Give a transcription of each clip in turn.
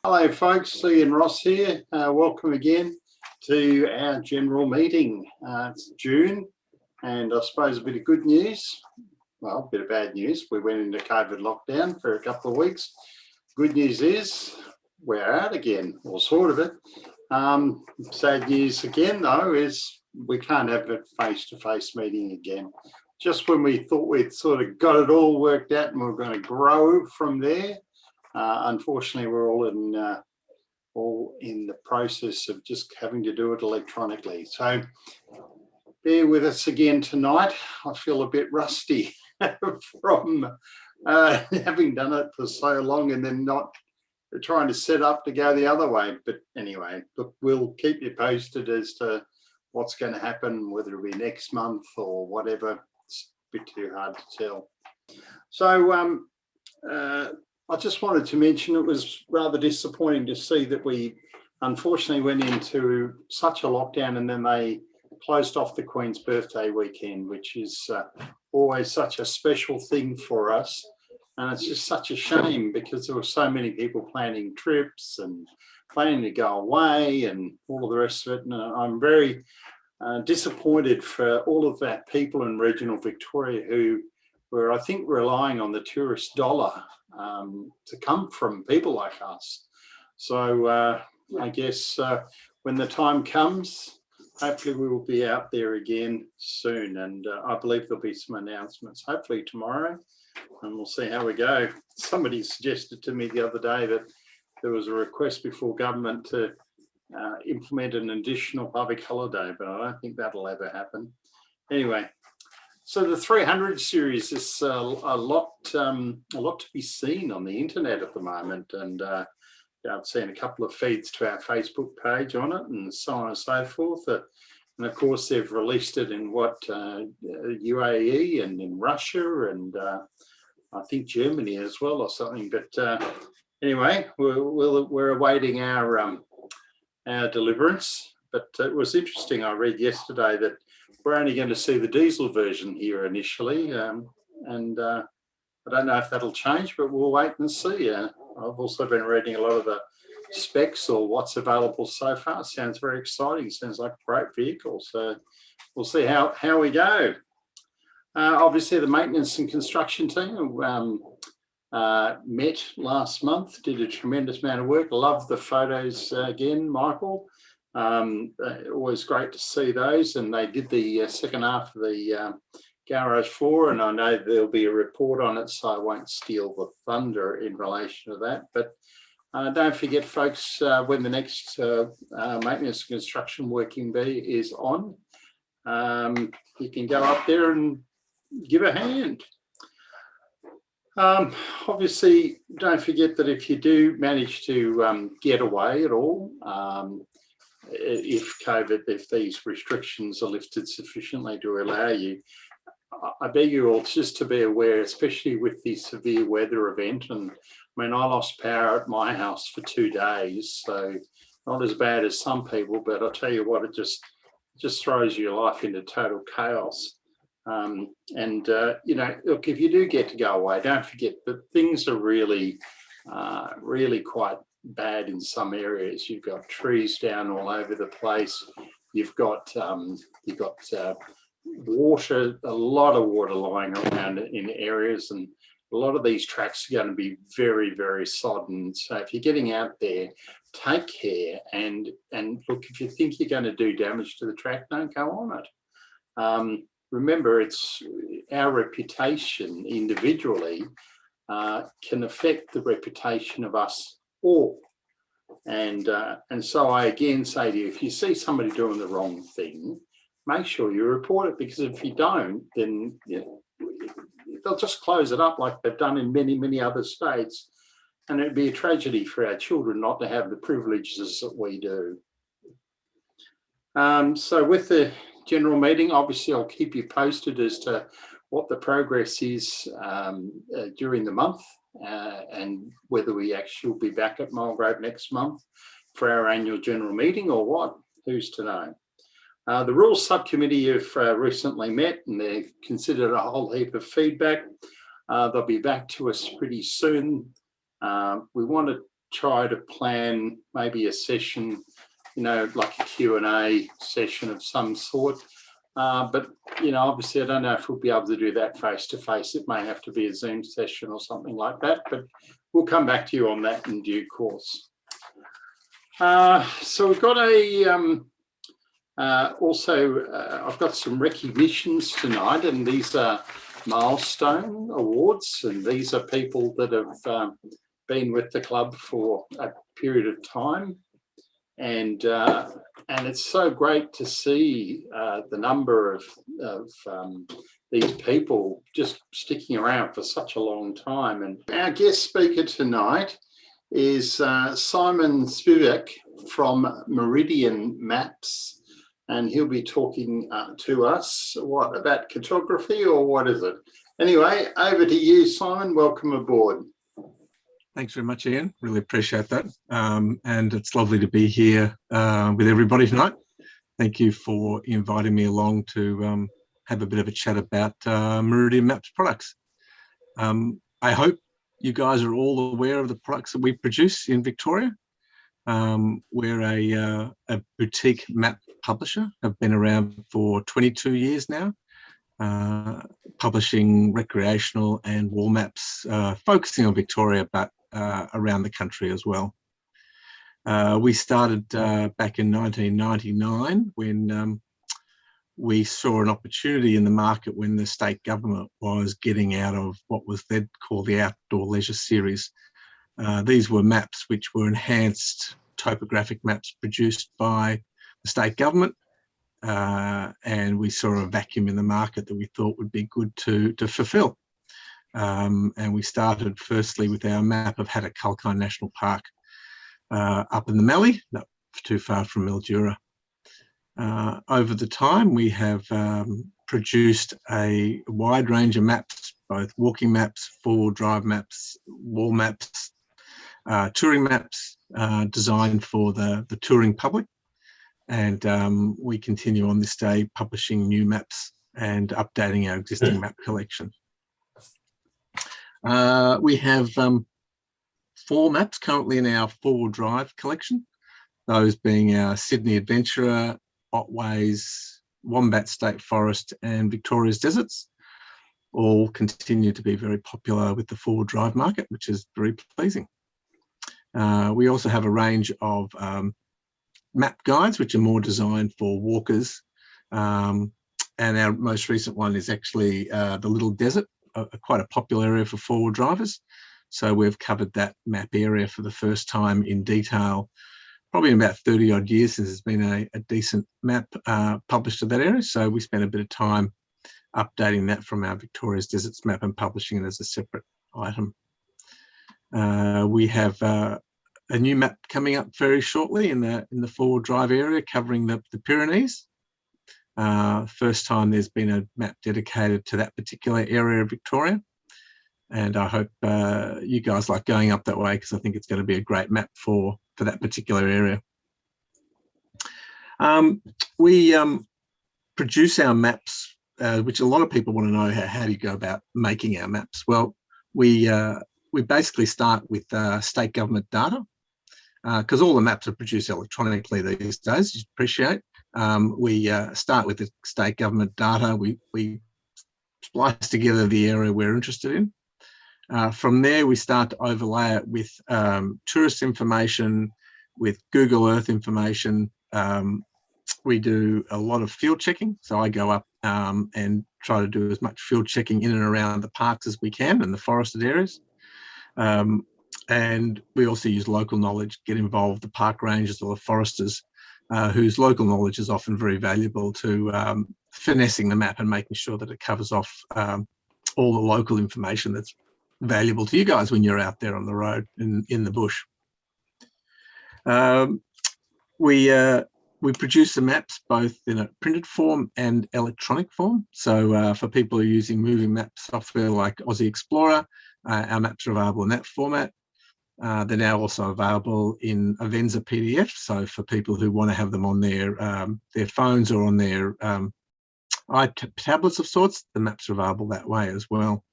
Hello folks, Lee and Ross here. Welcome again to our general meeting. It's June and I suppose a bit of good news, well a bit of bad news. We went into COVID lockdown for a couple of weeks. Good news is we're out again, or sort of it. Sad news again though is we can't have a face-to-face meeting again. Just when we thought we'd sort of got it all worked out and we're going to grow from there, unfortunately, we're all in the process of just having to do it electronically. So bear with us again tonight. I feel a bit rusty from having done it for so long and then not trying to set up to go the other way. But anyway, look, we'll keep you posted as to what's going to happen, whether it be next month or whatever. It's a bit too hard to tell. So I just wanted to mention it was rather disappointing to see that we unfortunately went into such a lockdown and then they closed off the Queen's birthday weekend, which is always such a special thing for us. And it's just such a shame because there were so many people planning trips and planning to go away and all of the rest of it. And I'm very disappointed for all of that people in regional Victoria who were, I think, relying on the tourist dollar to come from people like us. So I guess when the time comes, hopefully we will be out there again soon. And I believe there'll be some announcements, hopefully tomorrow, and we'll see how we go. Somebody suggested to me the other day that there was a request before government to implement an additional public holiday, but I don't think that'll ever happen. Anyway. So the 300 series is a lot to be seen on the internet at the moment, and I've seen a couple of feeds to our Facebook page on it, and so on and so forth. And of course, they've released it in UAE and in Russia, and I think Germany as well, or something. But anyway, we're awaiting our deliverance. But it was interesting. I read yesterday that we're only going to see the diesel version here initially, and I don't know if that'll change, but we'll wait and see. I've also been reading a lot of the specs or what's available so far. Sounds very exciting. Sounds like a great vehicle. So we'll see how we go. Obviously, the maintenance and construction team met last month, did a tremendous amount of work. Love the photos again, Michael. Always great to see those, and they did the second half of the garage floor, and I know there'll be a report on it, so I won't steal the thunder in relation to that. But don't forget, folks, when the next maintenance construction working bee is on, you can go up there and give a hand. Obviously, don't forget that if you do manage to get away at all, if these restrictions are lifted sufficiently to allow you, I beg you all just to be aware, especially with the severe weather event. And I mean, I lost power at my house for 2 days, so not as bad as some people, but I'll tell you what, it just throws your life into total chaos. Look, if you do get to go away, don't forget that things are really quite bad in some areas. You've got trees down all over the place. You've got water, a lot of water lying around in areas, and a lot of these tracks are going to be very, very sodden. So if you're getting out there, take care, and look, if you think you're going to do damage to the track, don't go on it. Remember, it's our reputation individually can affect the reputation of us all. And so I again say to you, if you see somebody doing the wrong thing, make sure you report it, because if you don't, then they'll just close it up like they've done in many, many other states. And it'd be a tragedy for our children not to have the privileges that we do. So with the general meeting, obviously I'll keep you posted as to what the progress is during the month, and whether we actually will be back at Mulgrave next month for our annual general meeting or what, who's to know. The Rules Subcommittee have recently met, and they've considered a whole heap of feedback. They'll be back to us pretty soon. We want to try to plan maybe a session, like a Q&A session of some sort. But, obviously I don't know if we'll be able to do that face to face. It may have to be a Zoom session or something like that, but we'll come back to you on that in due course. So we've got I've got some recognitions tonight, and these are milestone awards, and these are people that have been with the club for a period of time, and it's so great to see the number of these people just sticking around for such a long time. And our guest speaker tonight is Simon Spivak from Meridian Maps, and he'll be talking to us about cartography, or what is it? Anyway, over to you, Simon. Welcome aboard. Thanks very much, Ian. Really appreciate that. And it's lovely to be here with everybody tonight. Thank you for inviting me along to have a bit of a chat about Meridian Maps products. I hope you guys are all aware of the products that we produce in Victoria. We're a boutique map publisher. I've been around for 22 years now, publishing recreational and wall maps, focusing on Victoria, but around the country as well. We started back in 1999 when we saw an opportunity in the market when the state government was getting out of what was then called the Outdoor Leisure Series. These were maps which were enhanced topographic maps produced by the state government, and we saw a vacuum in the market that we thought would be good to fulfill. And we started firstly with our map of Hattah-Kulkyne National Park up in the Mallee, not too far from Mildura. Over the time, we have produced a wide range of maps, both walking maps, four-wheel drive maps, wall maps, touring maps designed for the touring public. And we continue on this day publishing new maps and updating our existing map collection. We have 4 maps currently in our four-wheel drive collection, those being our Sydney Adventurer, Otways, Wombat State Forest and Victoria's Deserts. All continue to be very popular with the four-wheel drive market, which is very pleasing. We also have a range of map guides, which are more designed for walkers. And our most recent one is actually the Little Desert, quite a popular area for four-wheel drivers. So we've covered that map area for the first time in detail, probably in about 30 odd years since there's been a decent map published to that area. So we spent a bit of time updating that from our Victoria's Deserts map and publishing it as a separate item. We have a new map coming up very shortly in the four-wheel drive area covering the Pyrenees. First time there's been a map dedicated to that particular area of Victoria. And I hope you guys like going up that way, because I think it's going to be a great map for that particular area. We produce our maps, which a lot of people want to know, how do you go about making our maps? Well, we basically start with state government data, because all the maps are produced electronically these days, you appreciate. We start with the state government data. We splice together the area we're interested in. From there, we start to overlay it with tourist information, with Google Earth information. We do a lot of field checking. So I go up and try to do as much field checking in and around the parks as we can and the forested areas. And we also use local knowledge, get involved the park rangers or the foresters, whose local knowledge is often very valuable to finessing the map and making sure that it covers off all the local information that's valuable to you guys when you're out there on the road in the bush. We produce the maps both in a printed form and electronic form. So for people who are using moving map software like Aussie Explorer, our maps are available in that format. They're now also available in Avenza PDF. So for people who want to have them on their phones or on their tablets of sorts, the maps are available that way as well.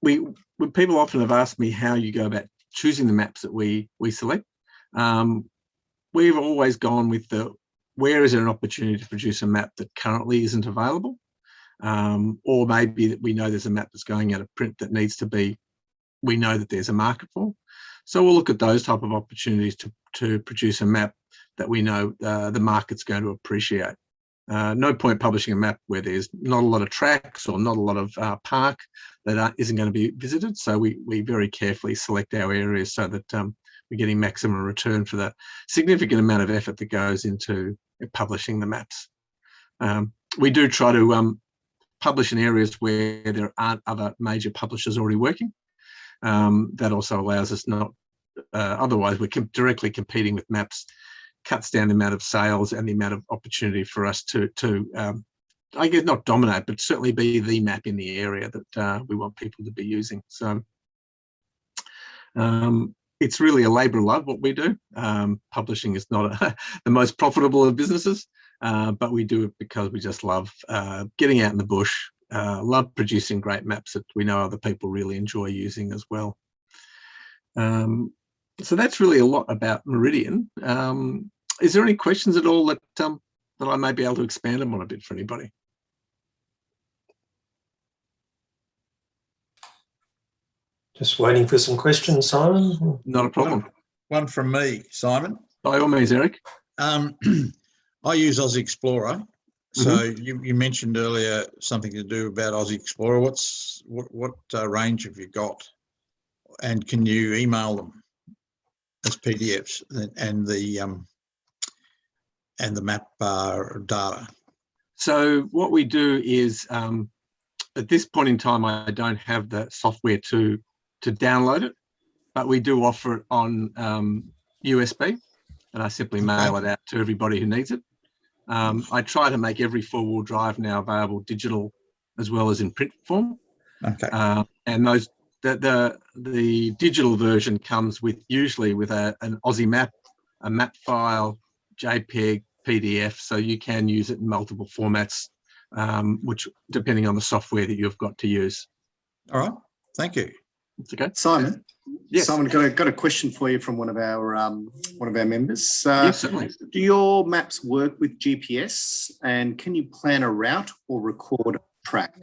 when people often have asked me how you go about choosing the maps that we select. We've always gone with where is there an opportunity to produce a map that currently isn't available, or maybe that we know there's a map that's going out of print that needs to be, we know that there's a market for. So we'll look at those type of opportunities to produce a map that we know the market's going to appreciate. No point publishing a map where there's not a lot of tracks or not a lot of park that isn't going to be visited. So we very carefully select our areas so that we're getting maximum return for the significant amount of effort that goes into publishing the maps. We do try to publish in areas where there aren't other major publishers already working. That also allows us not, otherwise we're directly competing with maps, cuts down the amount of sales and the amount of opportunity for us to I guess not dominate, but certainly be the map in the area that we want people to be using. So it's really a labour of love what we do. Publishing is not the most profitable of businesses, but we do it because we just love getting out in the bush, love producing great maps that we know other people really enjoy using as well. So that's really a lot about Meridian. Is there any questions at all that I may be able to expand on a bit for anybody? Just waiting for some questions, Simon. Not a problem. One from me, Simon. By all means, Eric. I use Aussie Explorer. So you mentioned earlier something to do about Aussie Explorer. What range have you got? And can you email them as PDFs and the map data? So what we do is, at this point in time, I don't have the software to download it, but we do offer it on USB, and I simply mail it out to everybody who needs it. I try to make every four-wheel drive now available digital as well as in print form. Okay. And those the digital version comes usually with an Aussie map, a map file, JPEG, PDF, so you can use it in multiple formats, which depending on the software that you've got to use. All right. Thank you. It's okay. Simon. Yes. Simon, got a question for you from one of our members. Yes, certainly. Do your maps work with GPS, and can you plan a route or record a track?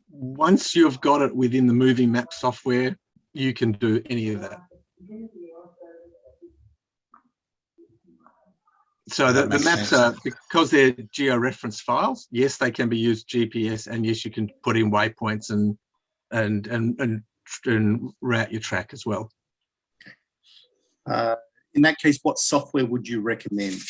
Once you've got it within the moving map software, you can do any of that. So the maps are, because they're georeference files, yes, they can be used GPS, and yes, you can put in waypoints and route your track as well. In that case, what software would you recommend?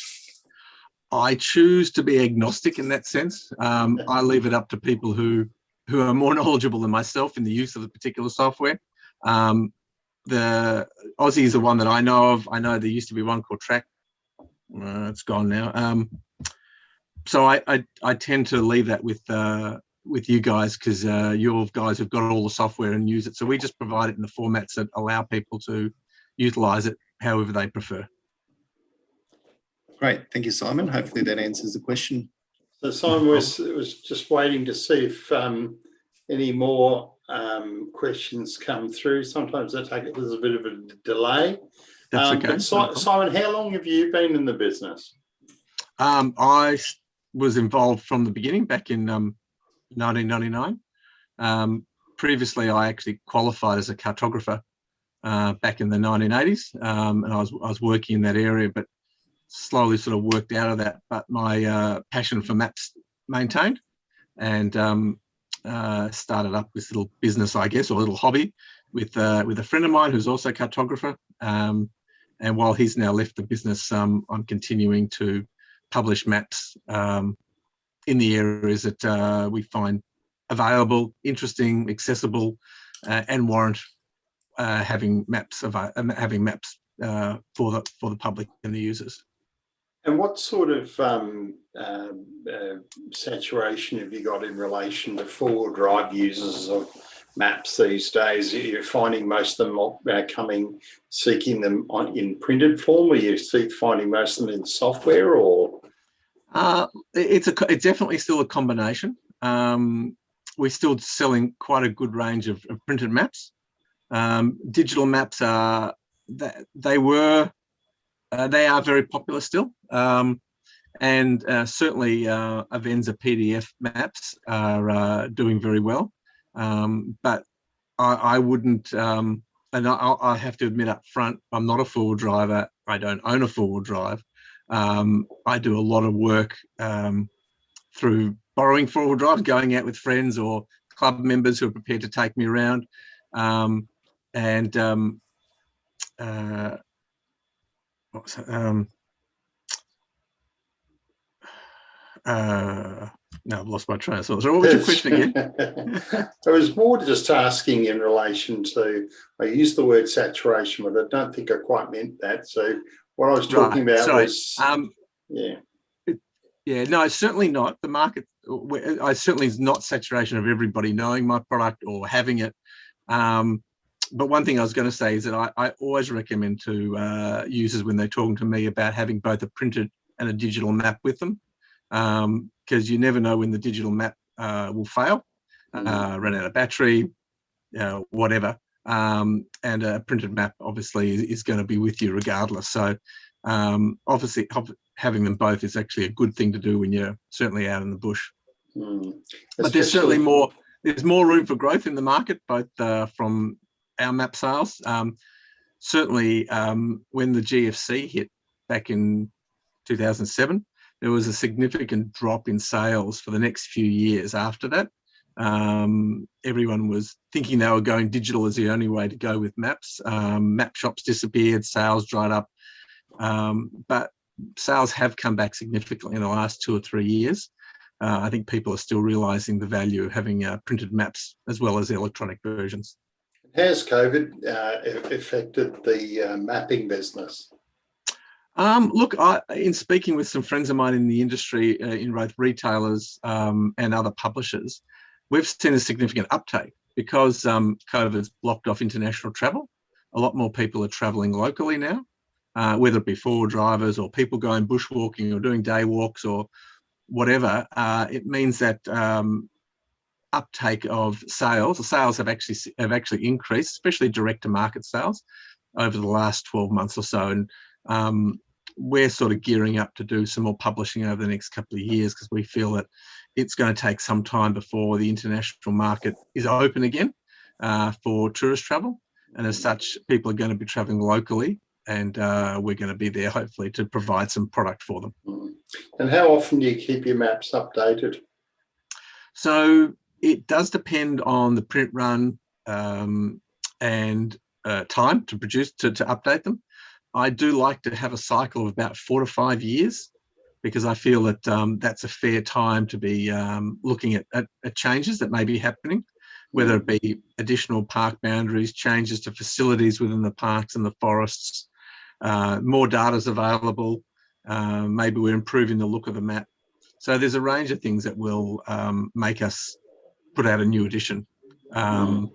I choose to be agnostic in that sense. I leave it up to people who are more knowledgeable than myself in the use of the particular software. The Aussie is the one that I know of. I know there used to be one called Track. It's gone now. So I tend to leave that with you guys, because you guys have got all the software and use it. So we just provide it in the formats that allow people to utilize it however they prefer. Great, thank you, Simon. Hopefully that answers the question. So Simon was just waiting to see if any more questions come through. Sometimes there's a bit of a delay. That's okay. Simon, how long have you been in the business? I was involved from the beginning, back in 1999. Previously, I actually qualified as a cartographer back in the 1980s, and I was working in that area, but slowly sort of worked out of that. But my passion for maps maintained, and started up this little business, I guess, or little hobby with a friend of mine who's also a cartographer. And while he's now left the business, I'm continuing to publish maps in the areas that we find available, interesting, accessible, and warrant having maps for the public and the users. And what sort of saturation have you got in relation to four-wheel drive users of maps these days? Are you finding most of them seeking them in printed form, or you finding most of them in software, or? It's definitely still a combination. we're still selling quite a good range of printed maps. Digital maps are they are very popular still, and certainly Avenza PDF maps are doing very well. But I wouldn't, and I have to admit up front, I'm not a four-wheel driver. I don't own a four-wheel drive. I do a lot of work through borrowing four-wheel drives, going out with friends or club members who are prepared to take me around. No, I've lost my train of thought. So what was your question again? I was more just asking in relation to, I used the word saturation, but I don't think I quite meant that. So what I was talking about was, yeah. Yeah, no, it's certainly not. The market, I certainly is not saturation of everybody knowing my product or having it. But one thing I was going to say is that I always recommend to users when they're talking to me about having both a printed and a digital map with them, because you never know when the digital map will fail, run out of battery, whatever. And a printed map obviously is going to be with you regardless. So obviously having them both is actually a good thing to do when you're certainly out in the bush. But there's certainly there's more room for growth in the market, both from our map sales. Certainly when the GFC hit back in 2007, there was a significant drop in sales for the next few years after that. Everyone was thinking they were going digital as the only way to go with maps. Map shops disappeared, sales dried up. But sales have come back significantly in the last 2 or 3 years. I think people are still realising the value of having printed maps as well as electronic versions. Has COVID affected the mapping business? Look, in speaking with some friends of mine in the industry, in both retailers and other publishers, we've seen a significant uptake because COVID's blocked off international travel. A lot more people are travelling locally now. Whether it be four-wheel drivers or people going bushwalking or doing day walks or whatever, it means that uptake of sales have actually increased, especially direct-to-market sales over the last 12 months or so. And we're sort of gearing up to do some more publishing over the next couple of years because we feel that it's going to take some time before the international market is open again for tourist travel. And as such, people are going to be traveling locally, and we're going to be there hopefully to provide some product for them. And how often do you keep your maps updated? So it does depend on the print run and time to produce, to update them. I do like to have a cycle of about 4 to 5 years because I feel that that's a fair time to be looking at changes that may be happening, whether it be additional park boundaries, changes to facilities within the parks and the forests, more data is available, maybe we're improving the look of the map. So there's a range of things that will make us put out a new edition. They're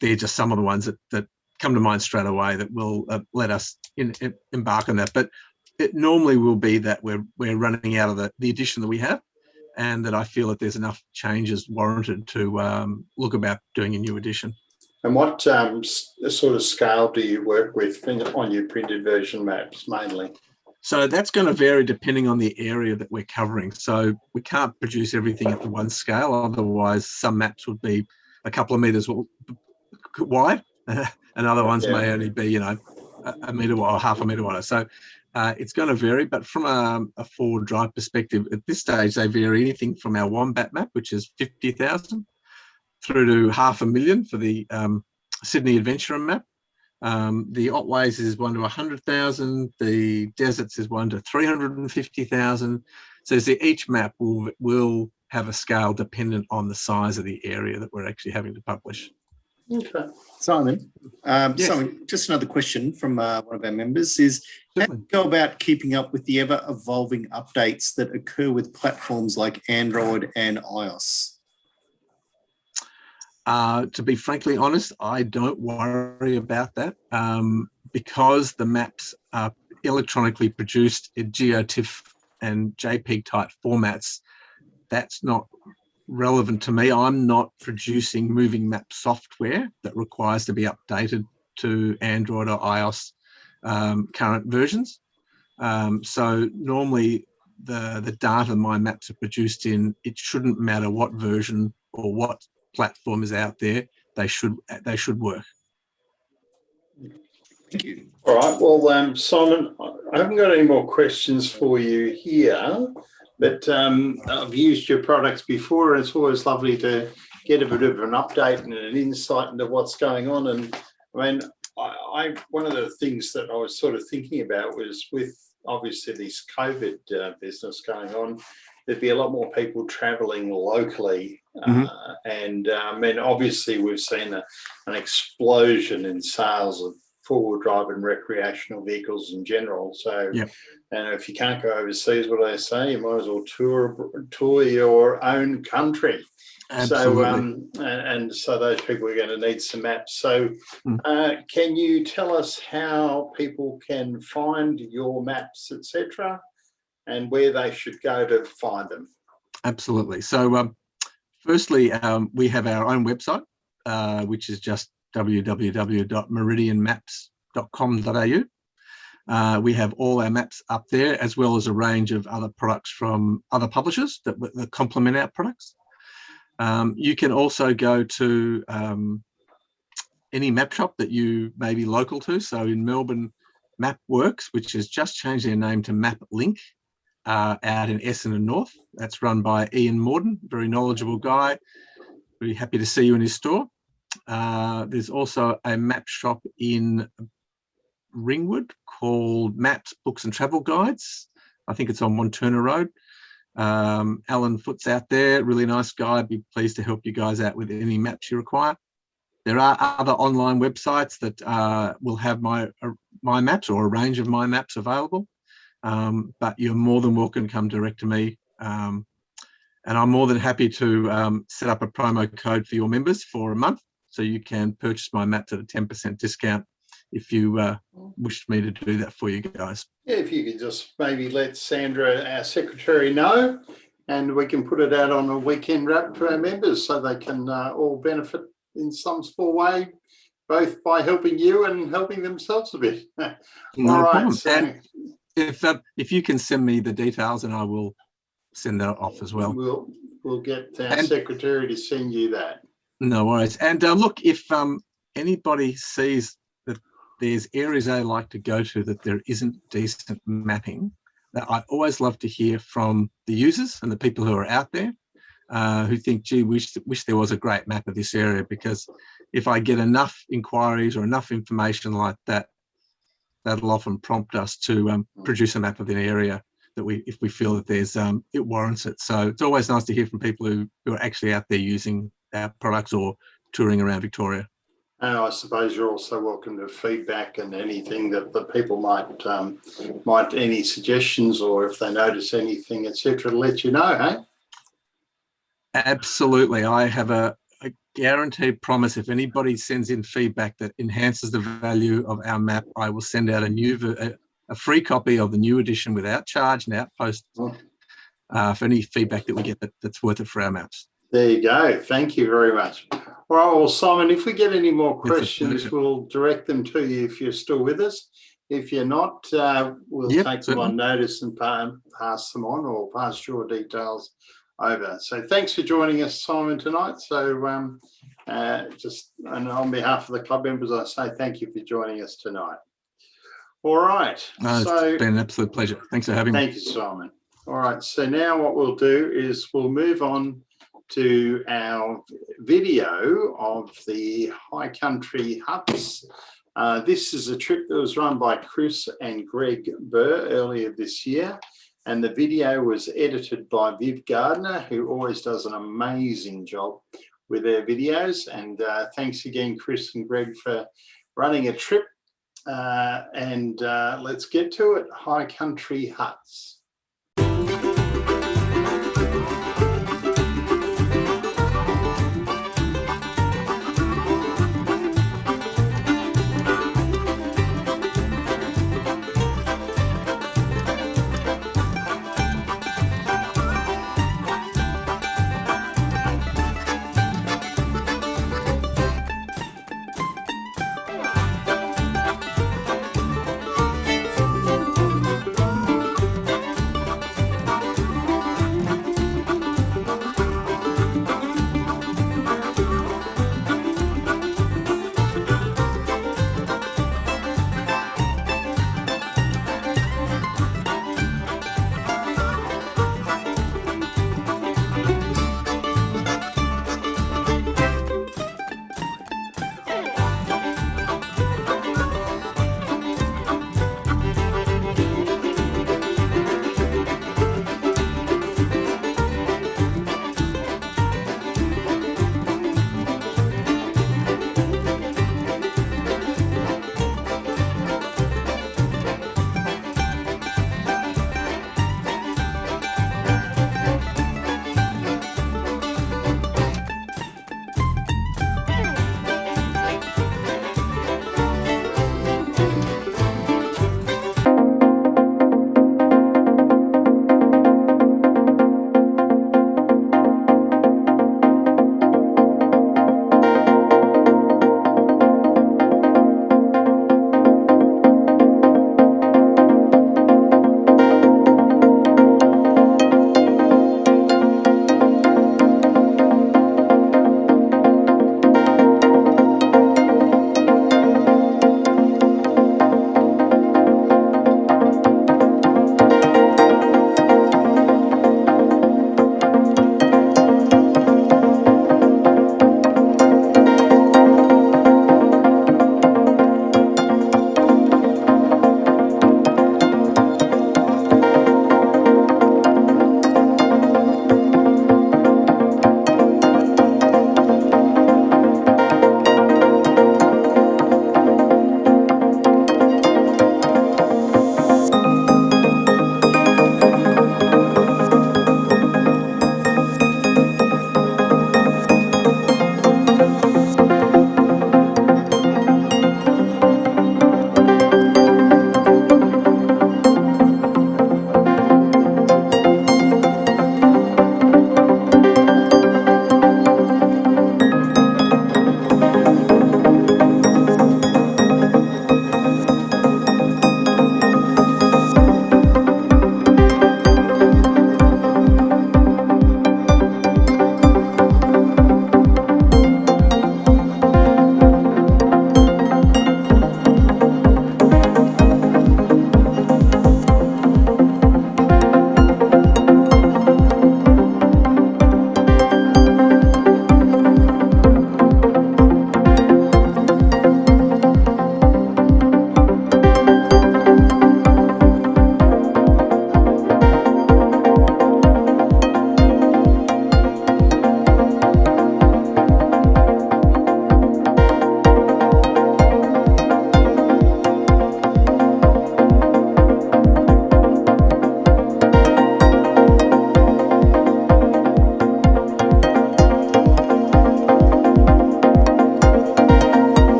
just some of the ones that come to mind straight away that will let us embark on that. But it normally will be that we're running out of the edition that we have, and that I feel that there's enough changes warranted to look about doing a new edition. And what sort of scale do you work with on your printed version maps mainly? So that's going to vary depending on the area that we're covering. So we can't produce everything at the one scale. Otherwise, some maps would be a couple of meters wide, and other ones may only be, a metre or half a metre wide. So it's going to vary. But from a four-wheel drive perspective, at this stage, they vary anything from our Wombat map, which is 50,000, through to 500,000 for the Sydney Adventurer map. The Otways is 1 to 100,000. The Deserts is 1 to 350,000. So each map will have a scale dependent on the size of the area that we're actually having to publish. Okay. Simon, Yes. Simon, just another question from one of our members is, how do you go about keeping up with the ever-evolving updates that occur with platforms like Android and iOS? To be frankly honest, I don't worry about that because the maps are electronically produced in GeoTIFF and JPEG type formats. That's not relevant to me. I'm not producing moving map software that requires to be updated to Android or iOS current versions. So normally the data my maps are produced in, it shouldn't matter what version or what platform is out there, they should work. Thank you. All right. Well, Simon, I haven't got any more questions for you here, but I've used your products before, and it's always lovely to get a bit of an update and an insight into what's going on. And I mean, one of the things that I was sort of thinking about was with obviously this COVID business going on, there'd be a lot more people traveling locally. And I mean, obviously we've seen an explosion in sales of four-wheel drive and recreational vehicles in general. So, and if you can't go overseas, what do they say? You might as well tour your own country. Absolutely. So, and so those people are going to need some maps. So, can you tell us how people can find your maps, etc., and where they should go to find them? Absolutely. So, firstly, we have our own website, which is just www.meridianmaps.com.au. We have all our maps up there, as well as a range of other products from other publishers that complement our products. You can also go to any map shop that you may be local to. So in Melbourne, MapWorks, which has just changed their name to MapLink, out in Essendon North. That's run by Ian Morden, very knowledgeable guy. Very happy to see you in his store. There's also a map shop in Ringwood called Maps, Books and Travel Guides. I think it's on Montana Road. Alan Foot's out there, really nice guy. I'd be pleased to help you guys out with any maps you require. There are other online websites that will have my maps or a range of my maps available, but you're more than welcome to come direct to me. And I'm more than happy to set up a promo code for your members for a month, so you can purchase my maps at a 10% discount if you wish me to do that for you guys. Yeah, if you could just maybe let Sandra, our secretary, know, and we can put it out on a weekend wrap to our members so they can all benefit in some small way, both by helping you and helping themselves a bit. No all right. problem. So and if you can send me the details, and I will send that off as well. We'll get our secretary to send you that. No worries. And look, if anybody sees that there's areas they like to go to that there isn't decent mapping, that I always love to hear from the users and the people who are out there who think, gee, wish there was a great map of this area, because if I get enough inquiries or enough information like that, that'll often prompt us to produce a map of an area that if we feel that there's it warrants it. So it's always nice to hear from people who are actually out there using our products or touring around Victoria. And I suppose you're also welcome to feedback and anything that the people might any suggestions, or if they notice anything, etc., to let you know, hey? Absolutely. I have a guaranteed promise. If anybody sends in feedback that enhances the value of our map, I will send out a free copy of the new edition without charge and outpost for any feedback that we get that's worth it for our maps. There you go. Thank you very much. All right, well, Simon, if we get any more questions, we'll direct them to you if you're still with us. If you're not, we'll take them on notice and pass them on, or pass your details over. So thanks for joining us, Simon, tonight. So and on behalf of the club members, I say thank you for joining us tonight. All right. It's been an absolute pleasure. Thanks for having me. Thank you, Simon. All right. So now what we'll do is we'll move on to our video of the High Country Huts. This is a trip that was run by Chris and Greg Burr earlier this year, and the video was edited by Viv Gardner, who always does an amazing job with their videos. And thanks again, Chris and Greg, for running a trip. And let's get to it. High Country Huts.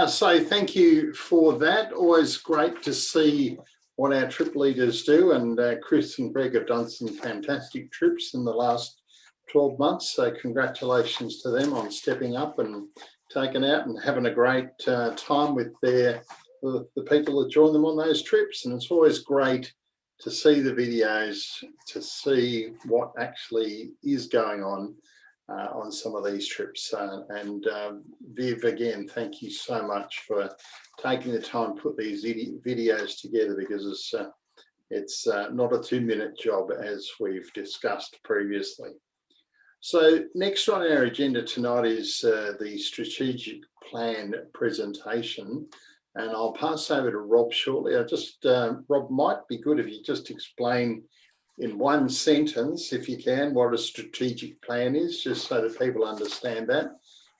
So thank you for that. Always great to see what our trip leaders do, and Chris and Greg have done some fantastic trips in the last 12 months. So congratulations to them on stepping up and taking out and having a great time with the people that join them on those trips. And it's always great to see the videos, to see what actually is going on some of these trips. Viv, again, thank you so much for taking the time to put these videos together, because it's not a 2-minute job, as we've discussed previously. So next on our agenda tonight is the strategic plan presentation, and I'll pass over to Rob shortly. Rob, might be good if you just explain in one sentence, if you can, what a strategic plan is, just so that people understand that,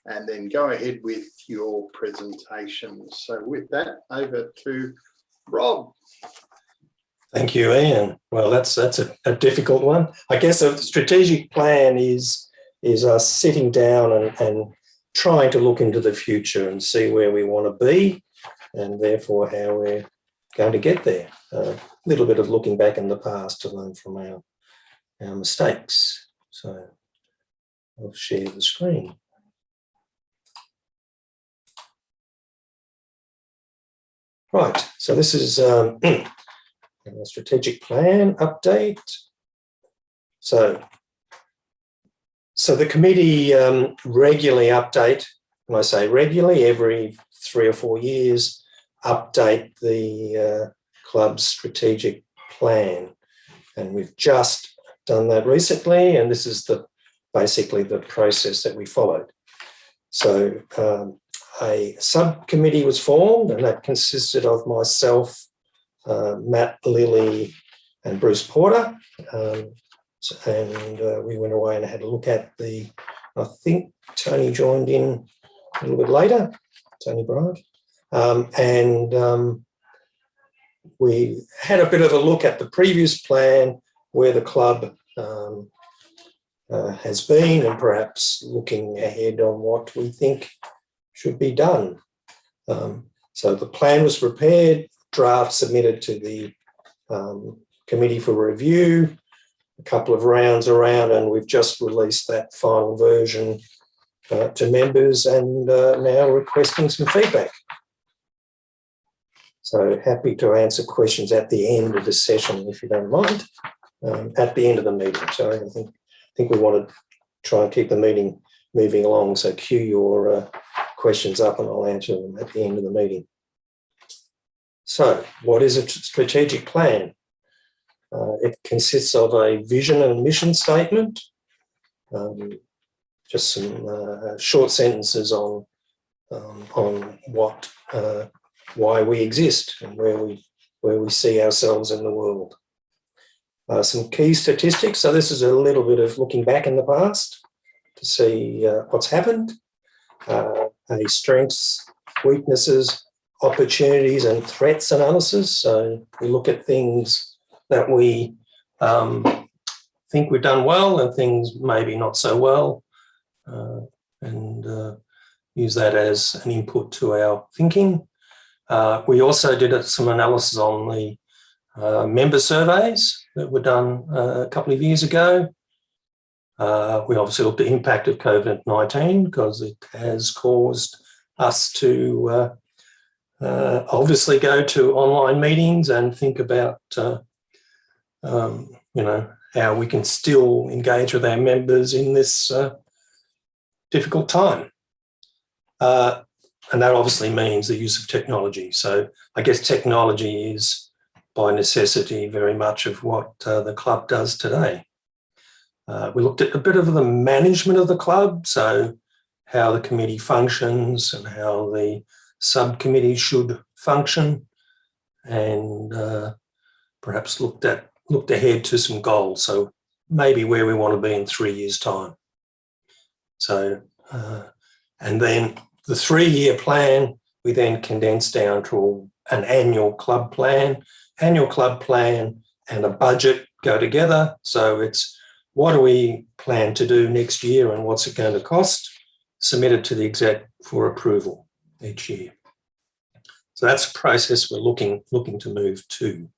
and then go ahead with your presentation. So with that, over to Rob. Thank you, Ian. Well, that's a difficult one. I guess a strategic plan is us sitting down and trying to look into the future and see where we want to be, and therefore how we're going to get there. A little bit of looking back in the past to learn from our mistakes. So I'll share the screen. Right, so this is a strategic plan update. So the committee regularly update, when I say regularly, every 3 or 4 years, update the club's strategic plan. And we've just done that recently, and this is basically the process that we followed. So a subcommittee was formed, and that consisted of myself, Matt Lilly and Bruce Porter. We went away and had a look at I think Tony joined in a little bit later, Tony Bryant. We had a bit of a look at the previous plan, where the club has been, and perhaps looking ahead on what we think should be done. So the plan was prepared, draft submitted to the committee for review, a couple of rounds around, and we've just released that final version to members, and now requesting some feedback. So happy to answer questions at the end of the session, if you don't mind, at the end of the meeting. So I think we want to try and keep the meeting moving along. So queue your questions up and I'll answer them at the end of the meeting. So what is a strategic plan? It consists of a vision and mission statement, just some short sentences on what why we exist and where we see ourselves in the world. Some key statistics. So this is a little bit of looking back in the past to see what's happened, a strengths, weaknesses, opportunities and threats analysis. So we look at things that we think we've done well and things maybe not so well, and use that as an input to our thinking. We also did some analysis on the member surveys that were done a couple of years ago. We obviously looked at the impact of COVID-19 because it has caused us to obviously go to online meetings and think about how we can still engage with our members in this difficult time. And that obviously means the use of technology. So I guess technology is by necessity very much of what the club does today. We looked at a bit of the management of the club, so how the committee functions and how the subcommittee should function, and perhaps looked ahead to some goals. So maybe where we want to be in 3 years' time. So, and then the 3-year plan, we then condensed down to an annual club plan. Annual club plan and a budget go together. So it's what do we plan to do next year and what's it going to cost, submitted to the exec for approval each year. So that's a process we're looking to move to.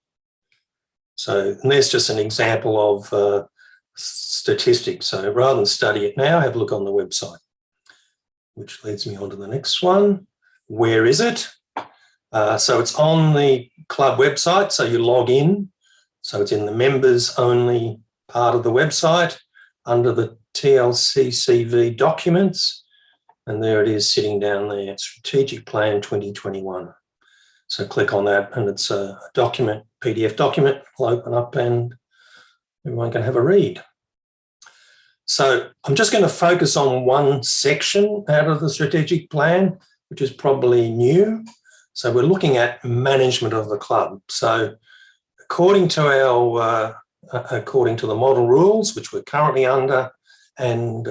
So, and there's just an example of statistics. So rather than study it now, have a look on the website, which leads me on to the next one. Where is it? So it's on the club website. So you log in. So it's in the members only part of the website under the TLCCV documents. And there it is sitting down there, Strategic Plan 2021. So click on that and it's a document, PDF document. Will open up and everyone can have a read. So I'm just going to focus on one section out of the strategic plan, which is probably new. So we're looking at management of the club. So according to the model rules, which we're currently under, and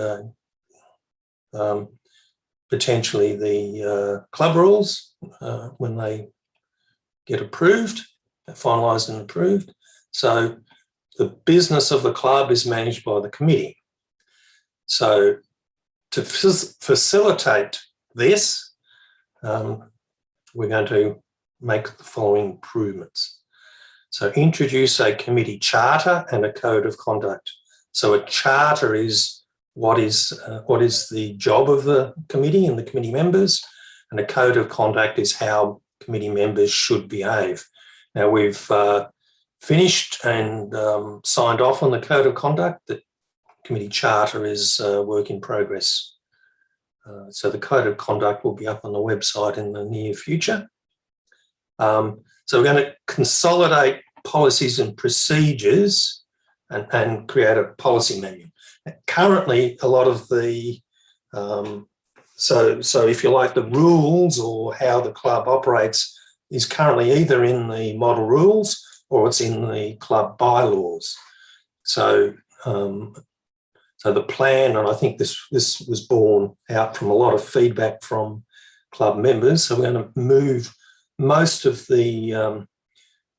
potentially the club rules when they get approved, finalised and approved. So the business of the club is managed by the committee. So to facilitate this, we're going to make the following improvements. So introduce a committee charter and a code of conduct. So a charter is what is the job of the committee and the committee members, and a code of conduct is how committee members should behave. Now we've finished and signed off on the code of conduct. The committee charter is a work in progress. So the code of conduct will be up on the website in the near future. So we're going to consolidate policies and procedures and create a policy manual. Currently, a lot of the so if you like, the rules or how the club operates is currently either in the model rules or it's in the club bylaws. So so the plan, and I think this was born out from a lot of feedback from club members. So we're going to move most of the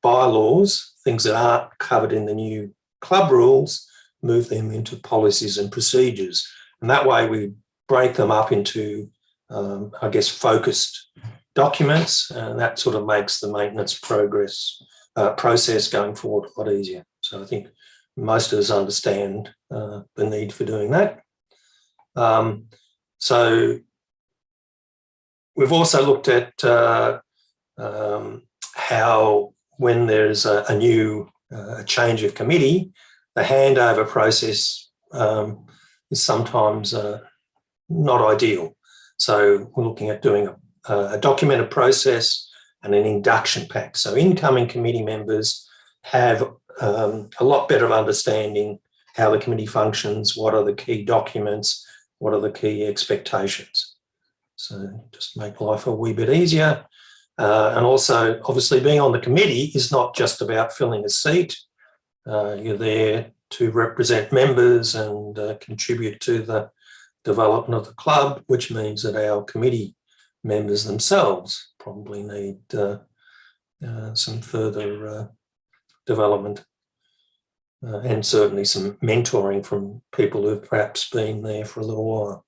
bylaws, things that aren't covered in the new club rules, move them into policies and procedures. And that way we break them up into, I guess, focused documents, and that sort of makes the maintenance process going forward a lot easier. So I think most of us understand the need for doing that. So we've also looked at how when there's a new change of committee, the handover process is sometimes not ideal. So we're looking at doing a documented process and an induction pack. So incoming committee members have a lot better understanding how the committee functions, what are the key documents, what are the key expectations. So just make life a wee bit easier. And also, obviously, being on the committee is not just about filling a seat. You're there to represent members and contribute to the development of the club, which means that our committee members themselves probably need some further development and certainly some mentoring from people who've perhaps been there for a little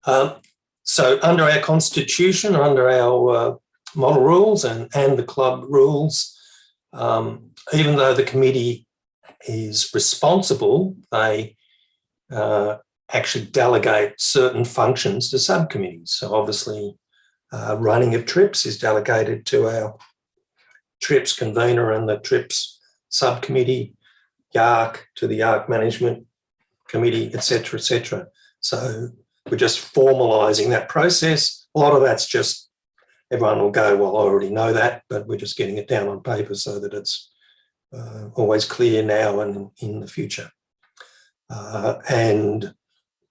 while. So under our constitution, under our model rules and the club rules, even though the committee is responsible, they actually delegate certain functions to subcommittees. So obviously running of trips is delegated to our trips convener and the trips subcommittee, YARC to the YARC management committee, etc., etc. So we're just formalising that process. A lot of that's just, everyone will go, well, I already know that, but we're just getting it down on paper so that it's always clear now and in the future. And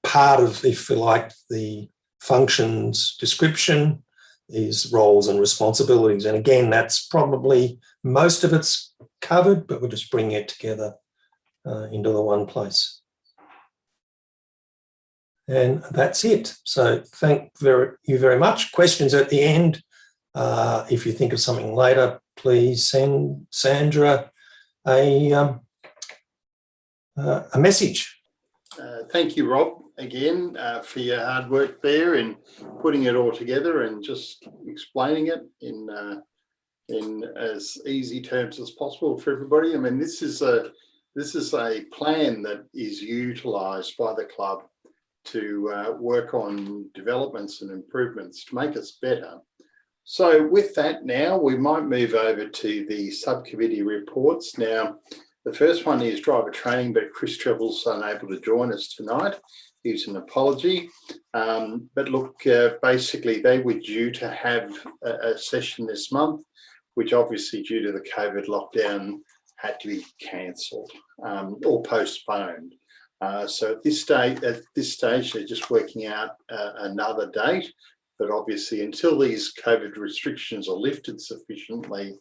part of, if you like, the functions description is roles and responsibilities. And again, that's probably, most of it's covered, but we're just bringing it together into the one place. And that's it. So thank you very much. Questions at the end. If you think of something later, please send Sandra a message. Thank you, Rob. again for your hard work there in putting it all together and just explaining it in as easy terms as possible for everybody. I mean, this is a plan that is utilised by the club to work on developments and improvements to make us better. So with that now, we might move over to the subcommittee reports. Now, the first one is driver training, but Chris Trevor's unable to join us tonight. Here's an apology. But look, basically they were due to have a session this month, which obviously due to the COVID lockdown had to be cancelled or postponed. So at this stage, they're just working out another date. But obviously, until these COVID restrictions are lifted sufficiently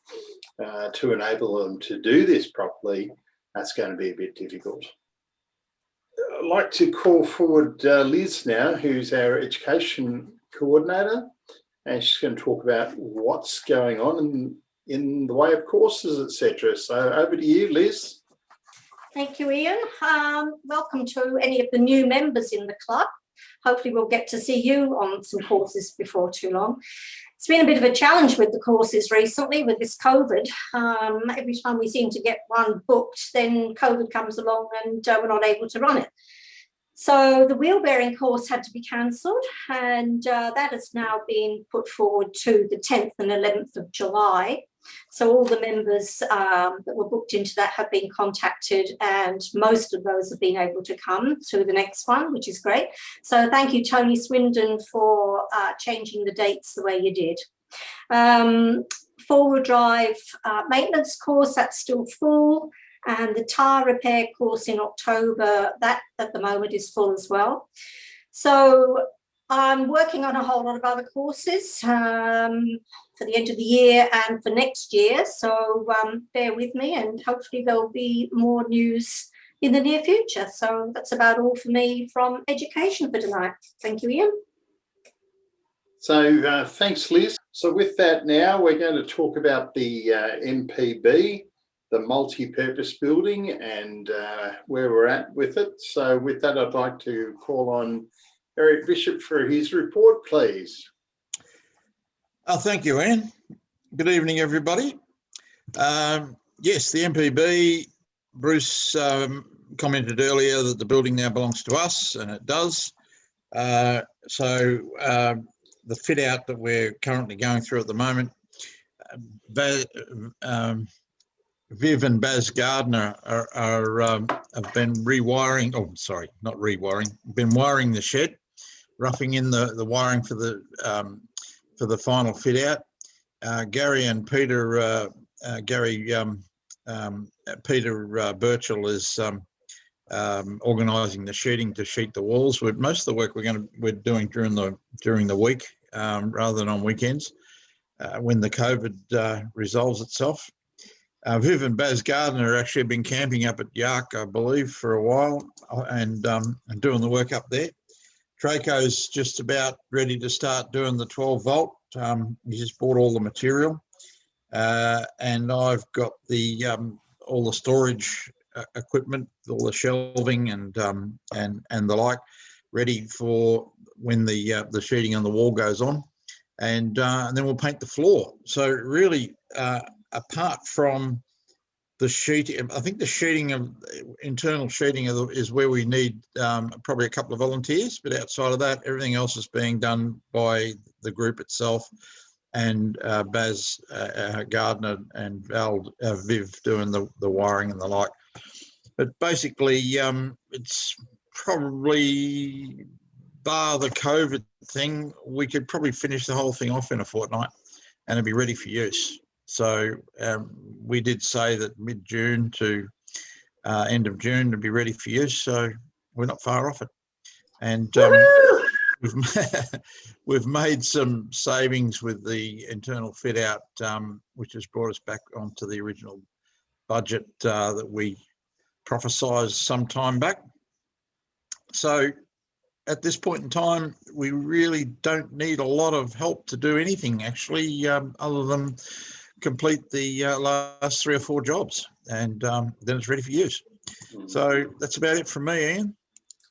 to enable them to do this properly, that's going to be a bit difficult. I'd like to call forward Liz now, who's our education coordinator, and she's going to talk about what's going on in the way of courses, etc. So over to you, Liz. Thank you, Ian. Welcome to any of the new members in the club. Hopefully we'll get to see you on some courses before too long. It's been a bit of a challenge with the courses recently with this COVID. Every time we seem to get one booked, then COVID comes along and we're not able to run it. So the wheel bearing course had to be cancelled, and that has now been put forward to the 10th and 11th of July. So all the members that were booked into that have been contacted, and most of those have been able to come to the next one, which is great. So thank you, Tony Swindon, for changing the dates the way you did. Four-wheel drive maintenance course, that's still full. And the tyre repair course in October, that at the moment is full as well. So I'm working on a whole lot of other courses for the end of the year and for next year. So bear with me, and hopefully there'll be more news in the near future. So that's about all for me from education for tonight. Thank you, Ian. So thanks, Liz. So with that now, we're going to talk about the MPB, the multi-purpose building, and where we're at with it. So with that, I'd like to call on Eric Bishop for his report, please. Thank you, Ian. Good evening, everybody. Yes, the MPB, Bruce commented earlier that the building now belongs to us, and it does. So the fit out that we're currently going through at the moment, Viv and Baz Gardner have been rewiring, oh, sorry, not rewiring, been wiring the shed, roughing in the wiring for the final fit out. Gary and Peter, Peter Birchall is organising the sheeting to sheet the walls. Most of the work we're doing during the week rather than on weekends when the COVID resolves itself. Viv and Baz Gardner actually been camping up at Yark, I believe, for a while and doing the work up there. Traco's just about ready to start doing the 12 volt. He just bought all the material, and I've got the all the storage equipment, all the shelving and the like, ready for when the sheeting on the wall goes on, and then we'll paint the floor. So really, apart from the sheeting, I think the sheeting of internal sheeting is where we need probably a couple of volunteers, but outside of that, everything else is being done by the group itself, and Baz Gardner and Viv doing the wiring and the like. But basically, it's probably, bar the COVID thing, we could probably finish the whole thing off in a fortnight and it'd be ready for use. So we did say that mid-June to end of June to be ready for use. So we're not far off it. And we've made some savings with the internal fit out, which has brought us back onto the original budget that we prophesied some time back. So at this point in time, we really don't need a lot of help to do anything, actually, other than complete the last 3 or 4 jobs, and then it's ready for use. So that's about it from me, Ian.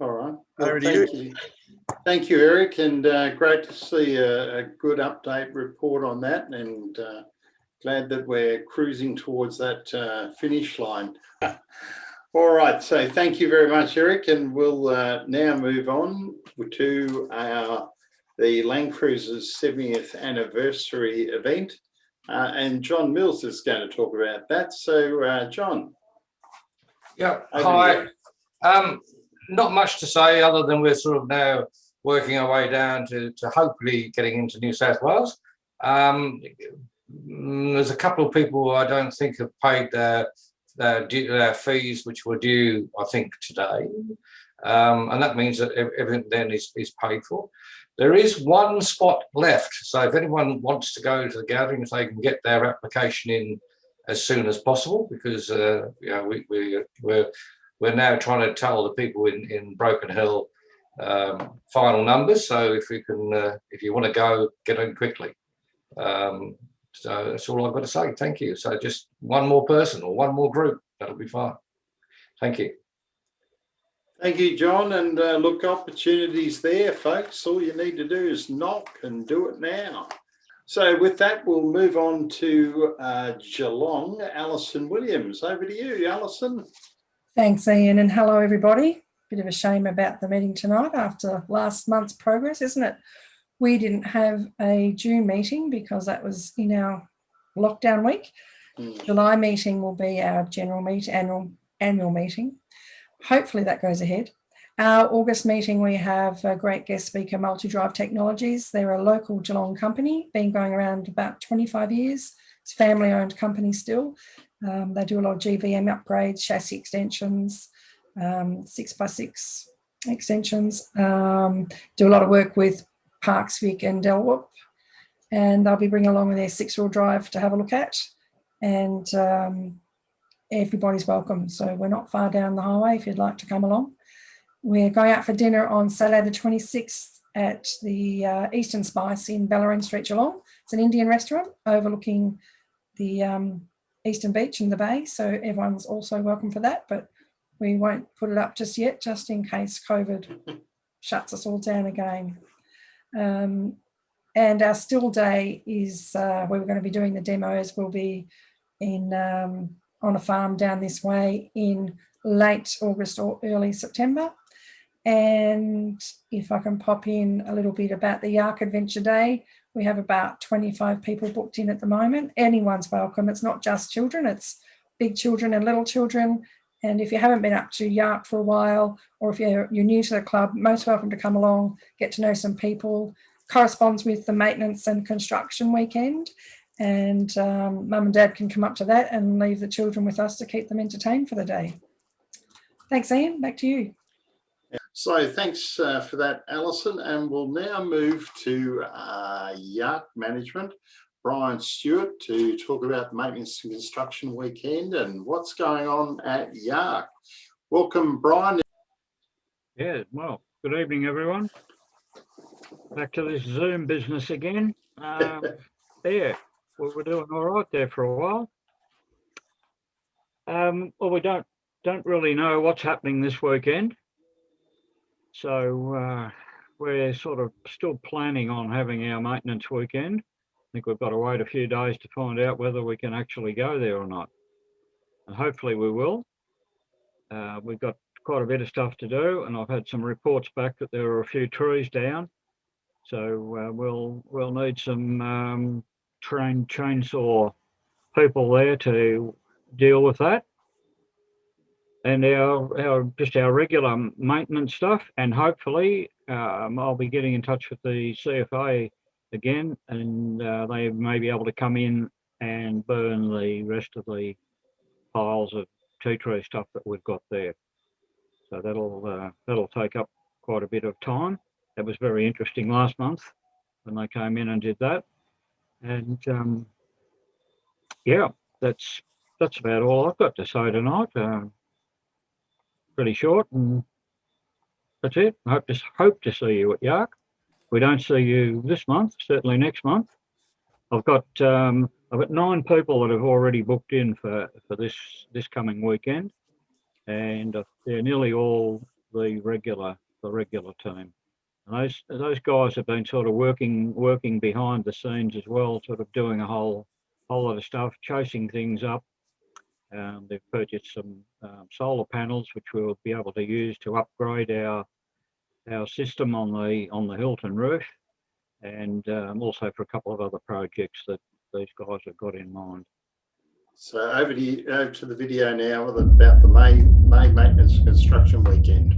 All right. Well, Over to thank you. Thank you, Eric, and great to see a good update report on that, and glad that we're cruising towards that finish line. All right, so thank you very much, Eric, and we'll now move on to the Land Cruiser's 70th anniversary event, and John Mills is going to talk about that. So, John. Yeah, Over hi. Not much to say other than we're sort of now working our way down to hopefully getting into New South Wales. There's a couple of people who I don't think have paid their fees, which were due, I think, today. And that means that everything then is paid for. There is one spot left. So if anyone wants to go to the gatherings, they can get their application in as soon as possible, because you know, we're now trying to tell the people in Broken Hill final numbers. So if you want to go, get in quickly. So that's all I've got to say. Thank you. So just one more person or one more group, that'll be fine. Thank you. Thank you, John. And look, opportunities there, folks. All you need to do is knock and do it now. So with that, we'll move on to Geelong. Alison Williams, over to you, Alison. Thanks, Ian, and hello, everybody. Bit of a shame about the meeting tonight after last month's progress, isn't it? We didn't have a June meeting because that was in our lockdown week. July meeting will be our annual meeting. Hopefully that goes ahead. Our August meeting, we have a great guest speaker, Multi-Drive Technologies. They're a local Geelong company, been going around about 25 years. It's a family-owned company still. They do a lot of GVM upgrades, chassis extensions, 6x6 extensions, do a lot of work with Parks Vic and Delwop, and they'll be bringing along their 6-wheel drive to have a look at, and everybody's welcome. So we're not far down the highway if you'd like to come along. We're going out for dinner on Saturday the 26th at the Eastern Spice in Bellarine Street, Geelong. It's an Indian restaurant overlooking the Eastern Beach and the bay, so everyone's also welcome for that, but we won't put it up just yet, just in case COVID shuts us all down again. And our still day is where we're going to be doing the demos. We'll be in on a farm down this way in late August or early September. And if I can pop in a little bit about the Yark Adventure Day, we have about 25 people booked in at the moment. Anyone's welcome. It's not just children, it's big children and little children. And if you haven't been up to Yark for a while, or if you're new to the club, most welcome to come along, get to know some people. Corresponds with the maintenance and construction weekend. And mum and dad can come up to that and leave the children with us to keep them entertained for the day. Thanks, Ian. Back to you. So thanks for that, Alison. And we'll now move to Yark Management, Brian Stewart, to talk about the Maintenance and Construction Weekend and what's going on at Yark. Welcome, Brian. Yeah, well, good evening, everyone. Back to this Zoom business again. Yeah, well, we're doing all right there for a while. Well, we don't really know what's happening this weekend. So we're sort of still planning on having our maintenance weekend. I think we've got to wait a few days to find out whether we can actually go there or not. And hopefully we will. We've got quite a bit of stuff to do, and I've had some reports back that there are a few trees down. So we'll need some trained chainsaw people there to deal with that. And our regular maintenance stuff, and hopefully I'll be getting in touch with the CFA again, and they may be able to come in and burn the rest of the piles of tea tree stuff that we've got there. So that'll take up quite a bit of time. That was very interesting last month when they came in and did that. And yeah, that's about all I've got to say tonight. Pretty short, and that's it. I hope to see you at Yark. We don't see you this month, certainly next month. I've got 9 people that have already booked in for this coming weekend, and they're nearly all the regular team. And those guys have been sort of working behind the scenes as well, sort of doing a whole lot of stuff, chasing things up. They've purchased some solar panels, which we'll be able to use to upgrade our system on the Hilton roof, and also for a couple of other projects that these guys have got in mind. So over to the video now about the May Maintenance Construction Weekend.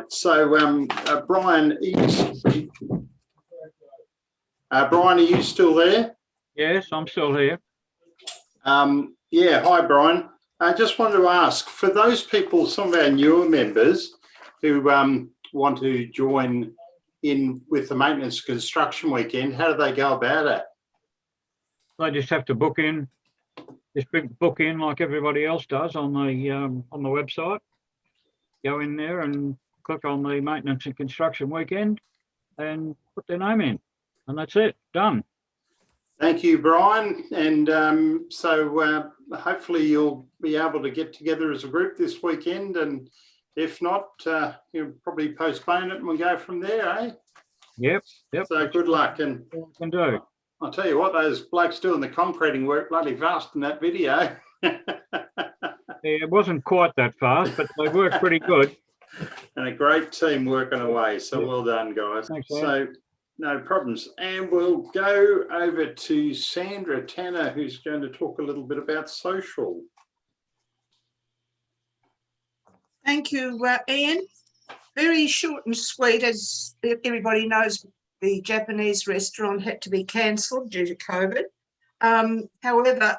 So, Brian, Brian, are you still there? Yes, I'm still here. Yeah, hi, Brian. I just wanted to ask, for those people, some of our newer members who want to join in with the Maintenance Construction Weekend, how do they go about it? They just have to book in. Just book in like everybody else does on the website. Go in there and click on the Maintenance and Construction Weekend and put their name in, and that's it. Done. Thank you, Brian. And so hopefully you'll be able to get together as a group this weekend, and if not, you'll probably postpone it and we'll go from there, eh? Yep. So good luck. And can do. I'll tell you what, those blokes doing the concreting work bloody fast in that video. It wasn't quite that fast, but they worked pretty good. And a great team working away. So well done, guys. Thanks, so no problems. And we'll go over to Sandra Tanner, who's going to talk a little bit about social. Thank you, Ian. Very short and sweet. As everybody knows, the Japanese restaurant had to be cancelled due to COVID. However,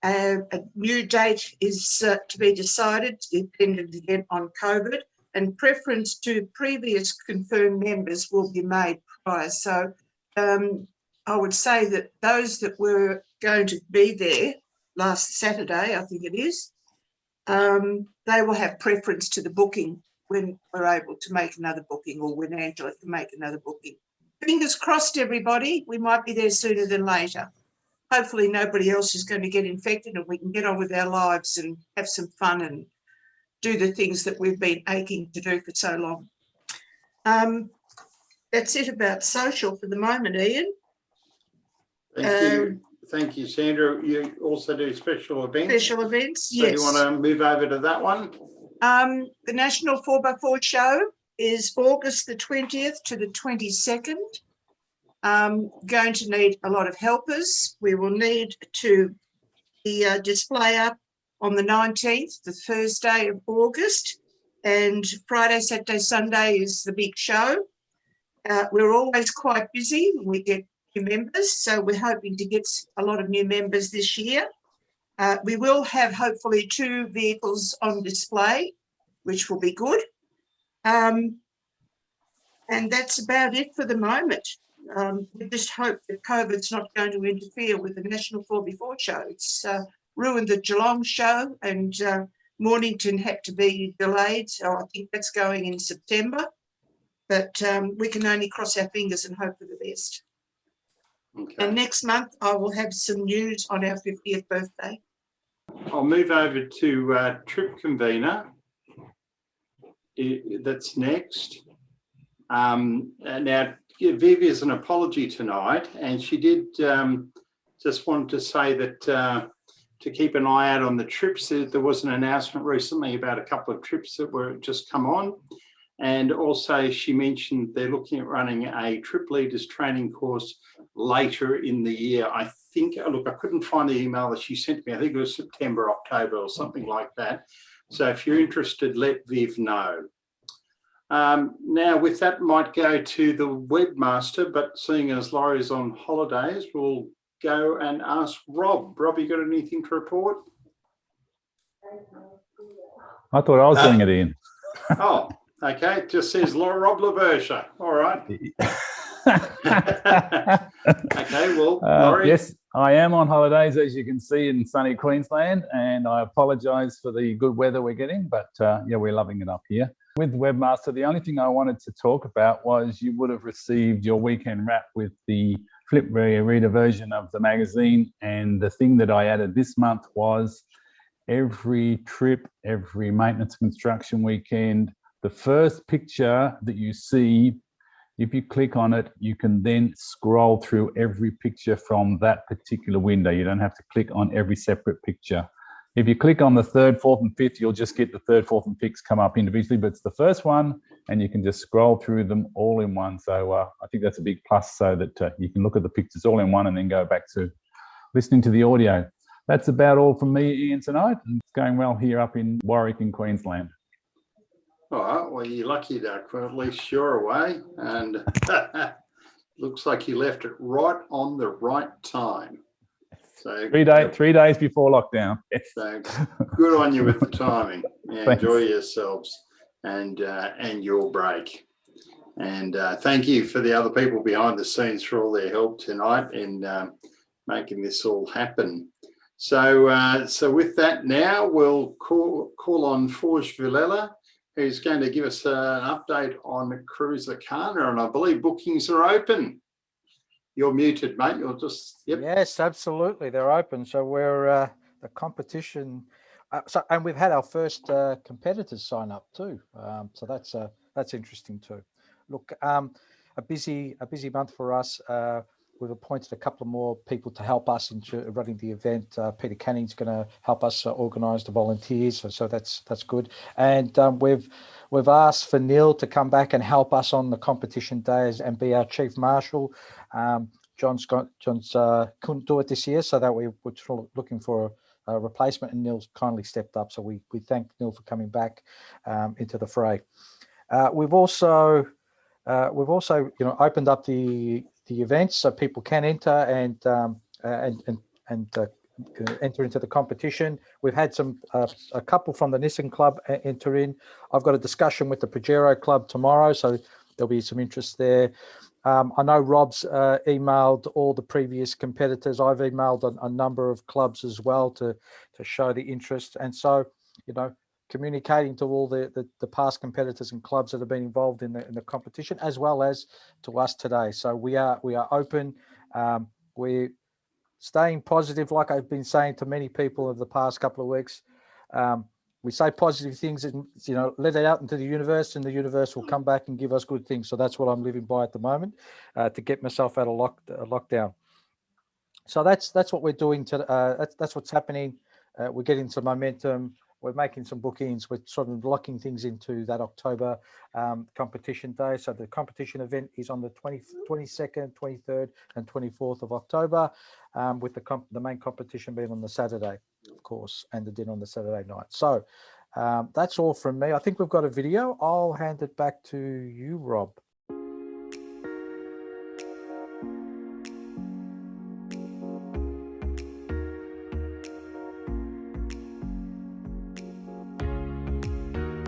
a new date is to be decided, dependent again on COVID, and preference to previous confirmed members will be made prior. So I would say that those that were going to be there last Saturday, I think it is, they will have preference to the booking when we're able to make another booking, or when Angela can make another booking. Fingers crossed, everybody. We might be there sooner than later. Hopefully nobody else is going to get infected and we can get on with our lives and have some fun and do the things that we've been aching to do for so long. that's it about social for the moment, Ian. Thank you. Thank you, Sandra. You also do special events. Special events, So yes. do you want to move over to that one? The National 4x4 show is August the 20th to the 22nd. Going to need a lot of helpers. We will need to the display up on the 19th, the Thursday of August, and Friday, Saturday, Sunday is the big show. We're always quite busy when we get new members, so we're hoping to get a lot of new members this year. We will have hopefully 2 vehicles on display, which will be good. And that's about it for the moment. We just hope that COVID's not going to interfere with the National 4x4 show. It's ruined the Geelong show, and Mornington had to be delayed, so I think that's going in September. But we can only cross our fingers and hope for the best. Okay. And next month, I will have some news on our 50th birthday. I'll move over to trip convener. That's next. Now, Viv is an apology tonight, and she did just want to say that to keep an eye out on the trips. There was an announcement recently about a couple of trips that were just come on. And also she mentioned they're looking at running a trip leaders training course later in the year. I think, look, I couldn't find the email that she sent me. I think it was September, October or something like that. So if you're interested, let Viv know. Now with that might go to the webmaster, but seeing as Laurie's on holidays, we'll go and ask Rob. Rob, you got anything to report? I thought I was doing it, Ian. Oh, okay. It just says Rob LaVersha. All right. Okay, well, Laurie. Yes, I am on holidays, as you can see, in sunny Queensland, and I apologise for the good weather we're getting, but yeah, we're loving it up here. With Webmaster, the only thing I wanted to talk about was you would have received your weekend wrap with the flip reader version of the magazine, and the thing that I added this month was every trip, every maintenance construction weekend, the first picture that you see, if you click on it, you can then scroll through every picture from that particular window. You don't have to click on every separate picture. If you click on the 3rd, 4th and 5th, you'll just get the 3rd, 4th and 5th come up individually, but it's the first one and you can just scroll through them all in one. So I think that's a big plus, so that you can look at the pictures all in one and then go back to listening to the audio. That's about all from me, Ian, tonight. It's going well here up in Warwick in Queensland. All right, well, you're lucky, Doug. Well, at least you're away, and looks like you left it right on the right time. So 3 days before lockdown. Yes. So good on you with the timing. Yeah, Thanks. enjoy yourselves and your break. And thank you for the other people behind the scenes for all their help tonight in making this all happen. So so with that, now we'll call on Forge Villela, who's going to give us an update on Cruiser Kana, and I believe bookings are open. You're muted, mate. You're just, yep. Yes, absolutely. They're open. So we're the competition. And we've had our first competitors sign up too. So that's interesting too. Look, a busy month for us. We've appointed a couple of more people to help us in running the event. Peter Canning's going to help us organise the volunteers, so that's good. And we've asked for Neil to come back and help us on the competition days and be our chief marshal. John's couldn't do it this year, so that we're looking for a replacement, and Neil's kindly stepped up. So we thank Neil for coming back into the fray. We've also opened up the events so people can enter and enter into the competition. We've had a couple from the Nissan Club enter in. I've got a discussion with the Pajero Club tomorrow, so there'll be some interest there. I know Rob's emailed all the previous competitors. I've emailed a number of clubs as well to show the interest, and so communicating to all the past competitors and clubs that have been involved in the competition, as well as to us today. So we are open. We're staying positive, like I've been saying to many people over the past couple of weeks. we say positive things and, you know, let it out into the universe, and the universe will come back and give us good things. So that's what I'm living by at the moment, to get myself out of lockdown. So that's what we're doing. That's what's happening. We're getting some momentum. We're making some bookings. We're sort of locking things into that October competition day. So the competition event is on the 22nd, 23rd and 24th of October, with the main competition being on the Saturday, of course, and the dinner on the Saturday night. So that's all from me. I think we've got a video. I'll hand it back to you, Rob.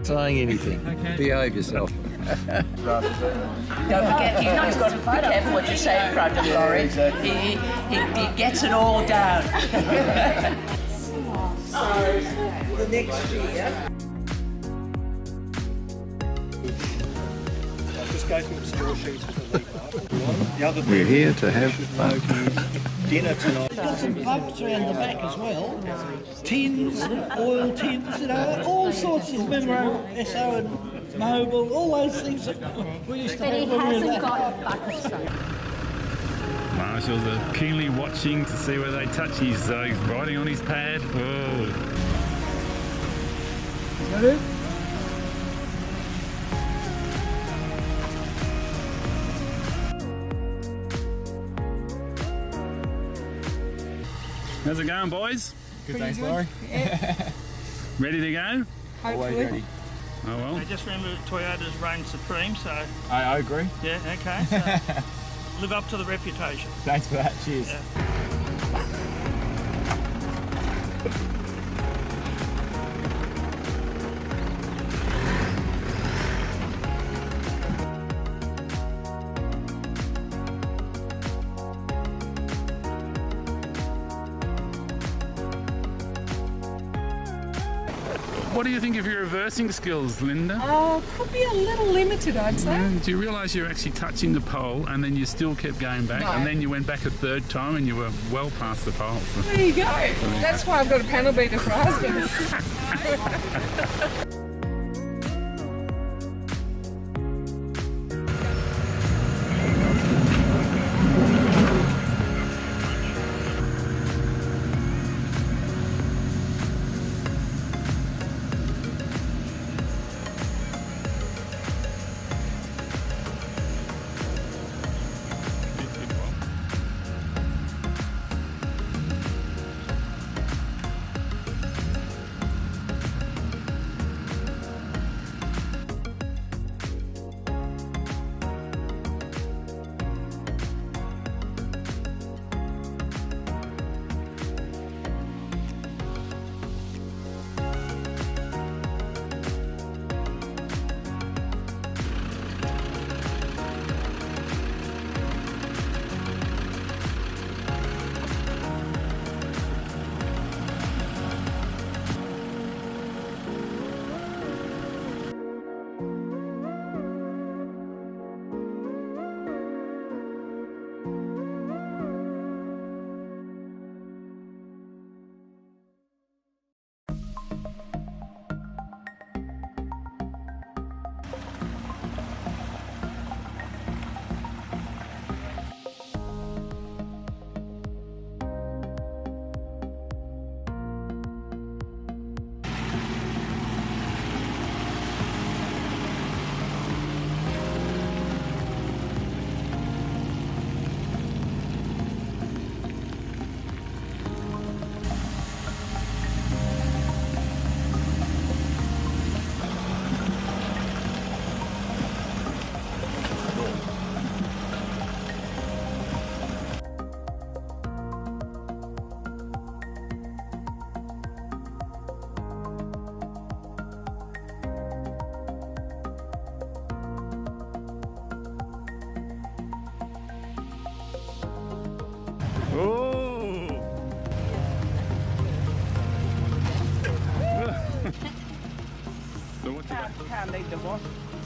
Saying anything. Behave yourself. Don't forget, he's got to be careful what you say in front of Laurie. He gets it all down. So the next year. I'll just go through the score sheets with the lead. The other We're here to have fun. Dinner tonight. Got some pumps around the back as well. Tins, oil tins, you know, all sorts of Memorable, SO and Mobile, all those things that we used to have when we were there. Marshals are keenly watching to see where they touch. He's riding on his pad. Oh. Is that it? How's it going, boys? Good, thanks, Laurie. Yeah. Ready to go? Always ready. Oh well. I just remember Toyota's reign supreme, so. I agree. Yeah, okay. So live up to the reputation. Thanks for that. Cheers. Yeah. What do you think of your reversing skills, Linda? Oh, could be a little limited, I'd say. Yeah, do you realise you're actually touching the pole and then you still kept going back, No. and then you went back a third time and you were well past the pole? So. There you go. That's why I've got a panel beater for husband.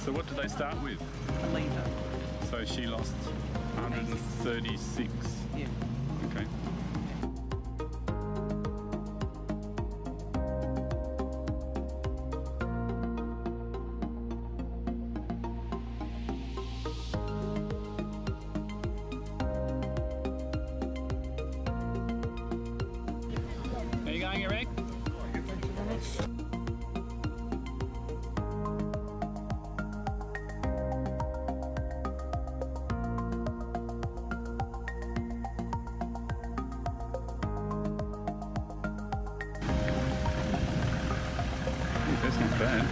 So what did they start with? A litre. So she lost 136. Yeah. Okay. that's not bad.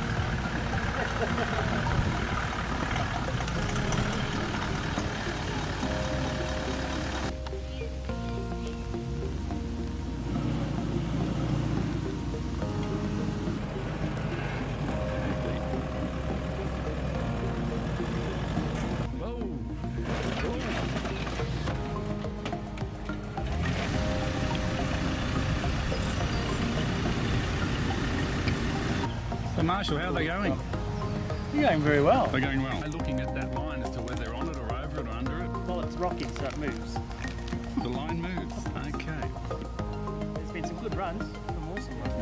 So Marshall, how are they going? You're going very well. They're going well. They're looking at that line as to whether they're on it or over it or under it. Well, it's rocking, so it moves. The line moves. Okay. There's been some good runs, some awesome runs.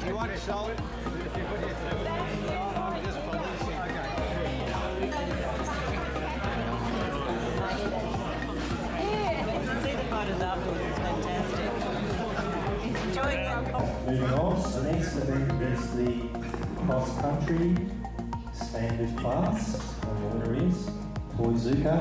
Do you want salt? Moving on, the next event is the cross country standard class, and the winner is Toyzuka.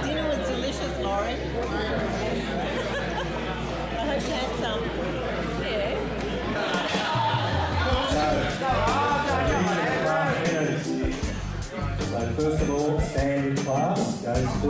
Dinner was delicious, Lauren. I hope you had some. So first of all, standard class goes to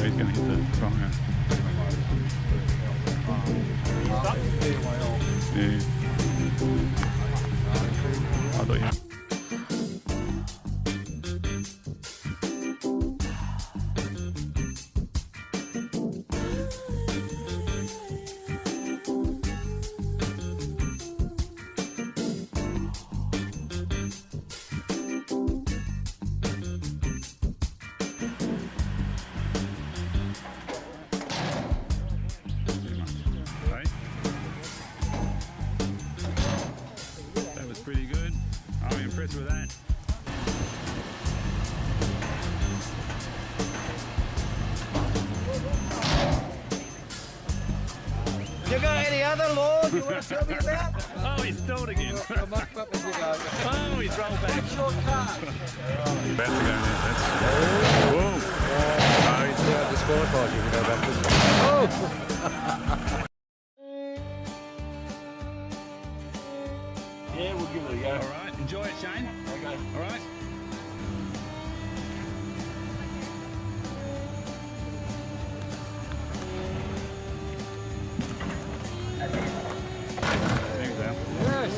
He's going to hit the front. Yeah. I thought you. That was pretty good. I'm impressed with that. You got any other laws you want to tell me about? Oh, he's stalled again. Oh, he's rolled back. What's your car? About to go now. That's... Whoa. Oh, he's now disqualified you if you go back this way. Oh! Yeah, we'll give it a go. All right, enjoy it, Shane. Okay. All right. Thanks, Al. Yes!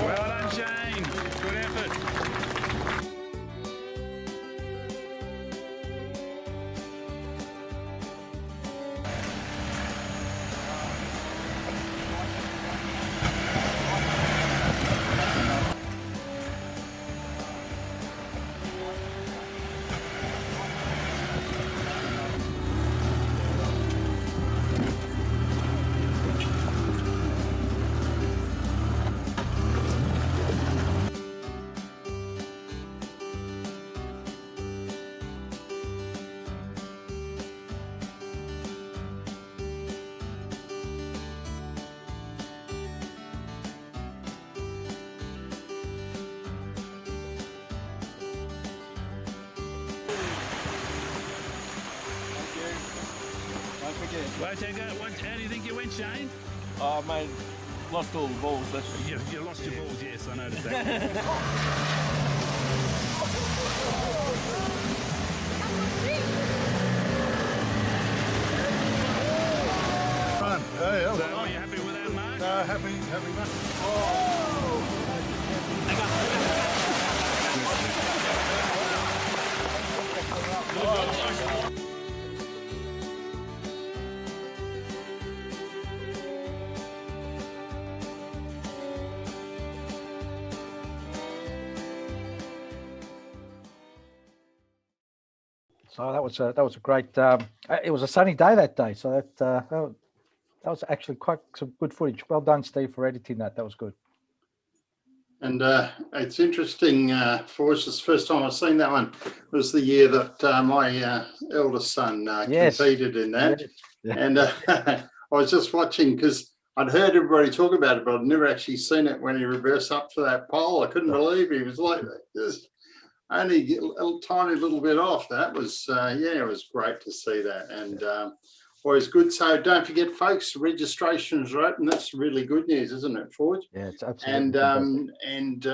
Well done, Shane. Good effort. How do you think you went, Shane? Oh, mate, lost all the balls. You lost your balls, yes, I noticed that. Run. Hey, So are you happy with that, Mark? happy, happy. Oh. So that was a great. It was a sunny day that day, so that was actually quite some good footage. Well done, Steve, for editing that. That was good. And it's interesting for us. It's the first time I've seen that one. It was the year that my eldest son competed in that, and I was just watching because I'd heard everybody talk about it, but I'd never actually seen it when he reversed up to that pole. I couldn't believe he was like just only a tiny little bit off. That was it was great to see that, and always good. So don't forget, folks, registrations are open. That's really good news, isn't it, Forge? Yeah, it's absolutely. And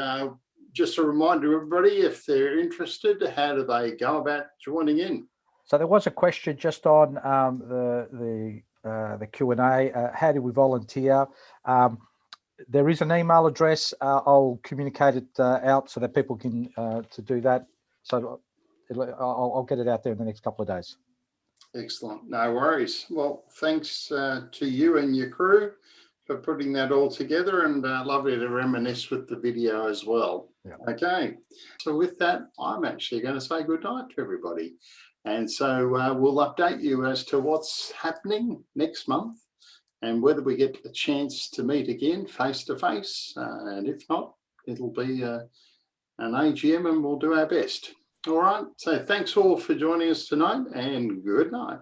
just a reminder to everybody, if they're interested, how do they go about joining in? So there was a question just on the Q&A. How do we volunteer? There is an email address. I'll communicate it out so that people can to do that. So I'll get it out there in the next couple of days. Excellent. No worries. Well, thanks to you and your crew for putting that all together, and lovely to reminisce with the video as well. Yeah. Okay. So with that, I'm actually going to say good night to everybody. And so we'll update you as to what's happening next month and whether we get a chance to meet again face to face. And if not, it'll be an AGM and we'll do our best. All right. So thanks all for joining us tonight and good night.